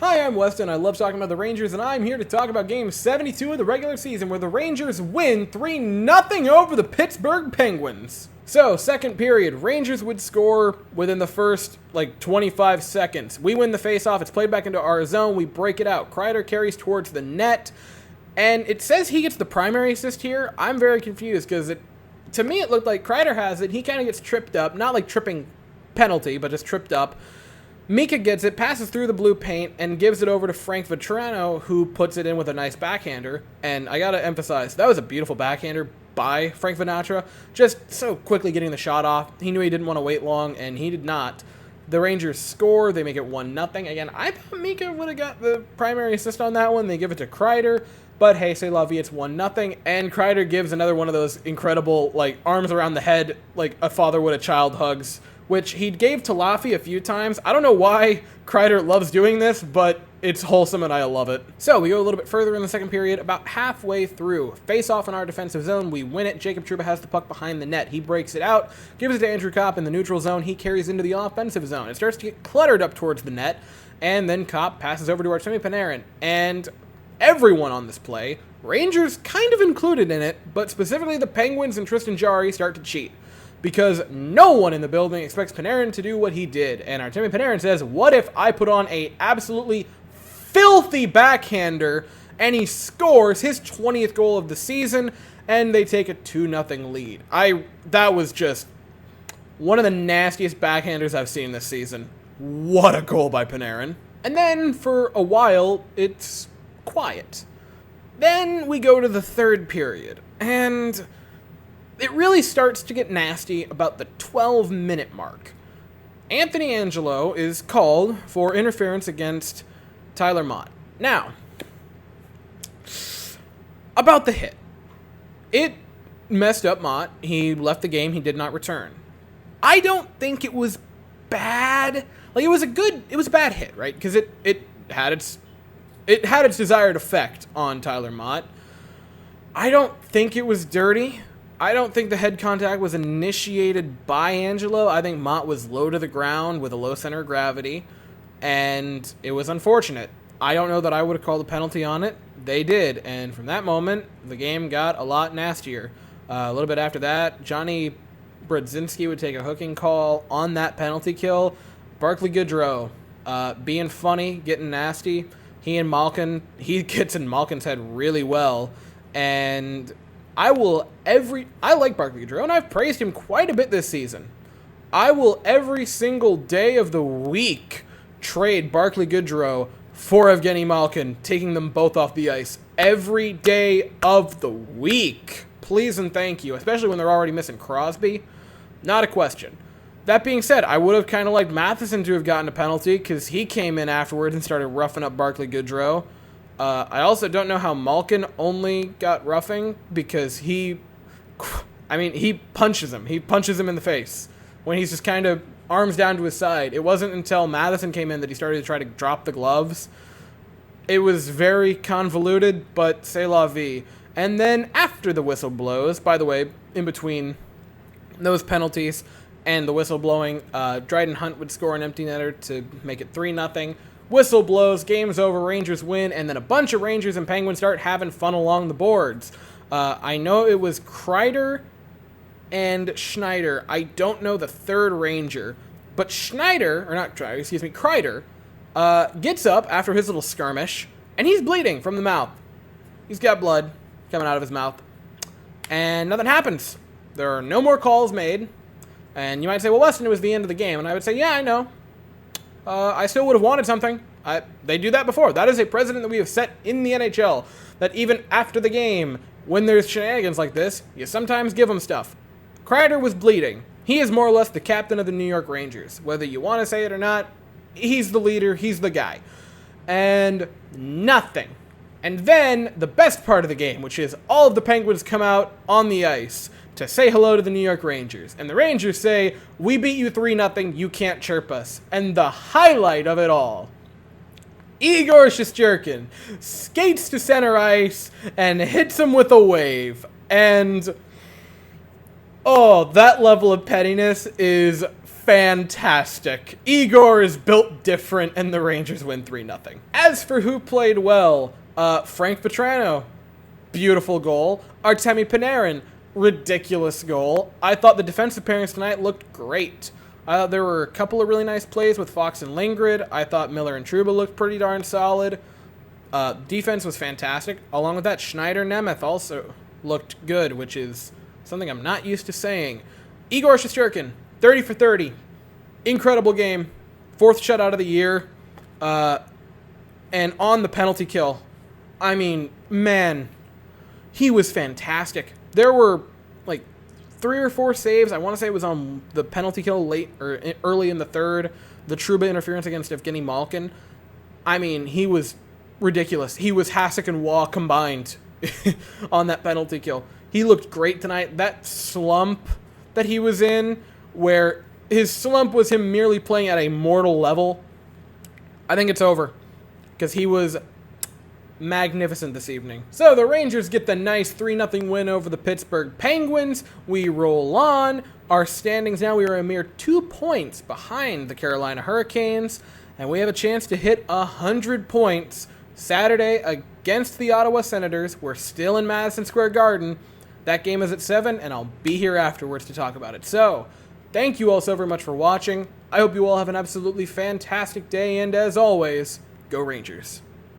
Hi, I'm Weston. I love talking about the Rangers, and I'm here to talk about Game 72 of the regular season, where the Rangers win 3-0 over the Pittsburgh Penguins. So, second period, Rangers would score within the first, 25 seconds. We win the faceoff, it's played back into our zone, we break it out. Kreider carries towards the net, and it says he gets the primary assist here. I'm very confused, because to me it looked like Kreider has it. He kind of gets tripped up, not like tripping penalty, but just tripped up. Mika gets it, passes through the blue paint, and gives it over to Frank Vatrano, who puts it in with a nice backhander. And I gotta emphasize, that was a beautiful backhander by Frank Vatrano, just so quickly getting the shot off. He knew he didn't want to wait long, and he did not. The Rangers score, they make it 1-0. Again, I thought Mika would have got the primary assist on that one. They give it to Kreider, but hey, c'est la vie, it's 1-0. And Kreider gives another one of those incredible, arms around the head, like a father would a child hugs, which he gave to Laffy a few times. I don't know why Kreider loves doing this, but it's wholesome and I love it. So we go a little bit further in the second period, about halfway through. Face off in our defensive zone, we win it. Jacob Trouba has the puck behind the net. He breaks it out, gives it to Andrew Kopp in the neutral zone. He carries into the offensive zone. It starts to get cluttered up towards the net, and then Kopp passes over to Artemi Panarin. And everyone on this play, Rangers kind of included in it, but specifically the Penguins and Tristan Jarry start to cheat, because no one in the building expects Panarin to do what he did. And Artemi Panarin says, what if I put on a absolutely filthy backhander, and he scores his 20th goal of the season, and they take a 2-0 lead. That was just one of the nastiest backhanders I've seen this season. What a goal by Panarin. And then for a while, it's quiet. Then we go to the third period, and it really starts to get nasty about the 12-minute mark. Anthony Angelo is called for interference against Tyler Mott. Now, about the hit. It messed up Mott. He left the game. He did not return. I don't think it was bad. It was a bad hit, right? Because it had its desired effect on Tyler Mott. I don't think it was dirty. I don't think the head contact was initiated by Angelo. I think Mott was low to the ground with a low center of gravity, and it was unfortunate. I don't know that I would have called a penalty on it. They did, and from that moment, the game got a lot nastier. A little bit after that, Johnny Brodzinski would take a hooking call on that penalty kill. Barclay Goodrow, being funny, getting nasty. He gets in Malkin's head really well, and I like Barclay Goodrow, and I've praised him quite a bit this season. I will every single day of the week trade Barclay Goodrow for Evgeny Malkin, taking them both off the ice every day of the week. Please and thank you, especially when they're already missing Crosby. Not a question. That being said, I would have kind of liked Matheson to have gotten a penalty, because he came in afterwards and started roughing up Barclay Goodrow. I also don't know how Malkin only got roughing, because he punches him. He punches him in the face when he's just kind of arms down to his side. It wasn't until Matheson came in that he started to try to drop the gloves. It was very convoluted, but c'est la vie. And then after the whistle blows, by the way, in between those penalties and the whistle blowing, Dryden Hunt would score an empty netter to make it 3-0. Whistle blows, game's over, Rangers win, and then a bunch of Rangers and Penguins start having fun along the boards. I know it was Kreider and Schneider. I don't know the third Ranger, but Kreider gets up after his little skirmish, and he's bleeding from the mouth. He's got blood coming out of his mouth, and nothing happens. There are no more calls made, and you might say, well, Weston, it was the end of the game, and I would say, yeah, I know. I still would have wanted something. They do that before. That is a precedent that we have set in the NHL, that even after the game, when there's shenanigans like this, you sometimes give them stuff. Kreider was bleeding. He is more or less the captain of the New York Rangers. Whether you want to say it or not, he's the leader, he's the guy. And nothing. And then the best part of the game, which is all of the Penguins come out on the ice to say hello to the New York Rangers. And the Rangers say, we beat you 3-0, you can't chirp us. And the highlight of it all, Igor Shesterkin skates to center ice and hits him with a wave. And, oh, that level of pettiness is fantastic. Igor is built different, and the Rangers win 3-0. As for who played well, Frank Petrano, beautiful goal. Artemi Panarin, ridiculous goal. I thought the defensive pairings tonight looked great. There were a couple of really nice plays with Fox and Lindgren. I thought Miller and Trouba looked pretty darn solid. Defense was fantastic. Along with that, Schneider-Nemeth also looked good, which is something I'm not used to saying. Igor Shesterkin, 30 for 30. Incredible game. 4th shutout of the year. And on the penalty kill, I mean, man, he was fantastic. There were like 3 or 4 saves. I want to say it was on the penalty kill late or early in the third. The Trouba interference against Evgeny Malkin. I mean, he was ridiculous. He was Hasek and Waugh combined on that penalty kill. He looked great tonight. That slump that he was in, where his slump was him merely playing at a mortal level, I think it's over, because he was magnificent this evening. So the Rangers get the nice 3-0 win over the Pittsburgh Penguins. We roll on. Our standings now, we are a mere 2 points behind the Carolina Hurricanes, and we have a chance to hit 100 points Saturday against the Ottawa Senators. We're still in Madison Square Garden. That game is at 7, and I'll be here afterwards to talk about it. So, thank you all so very much for watching. I hope you all have an absolutely fantastic day, and as always, go Rangers.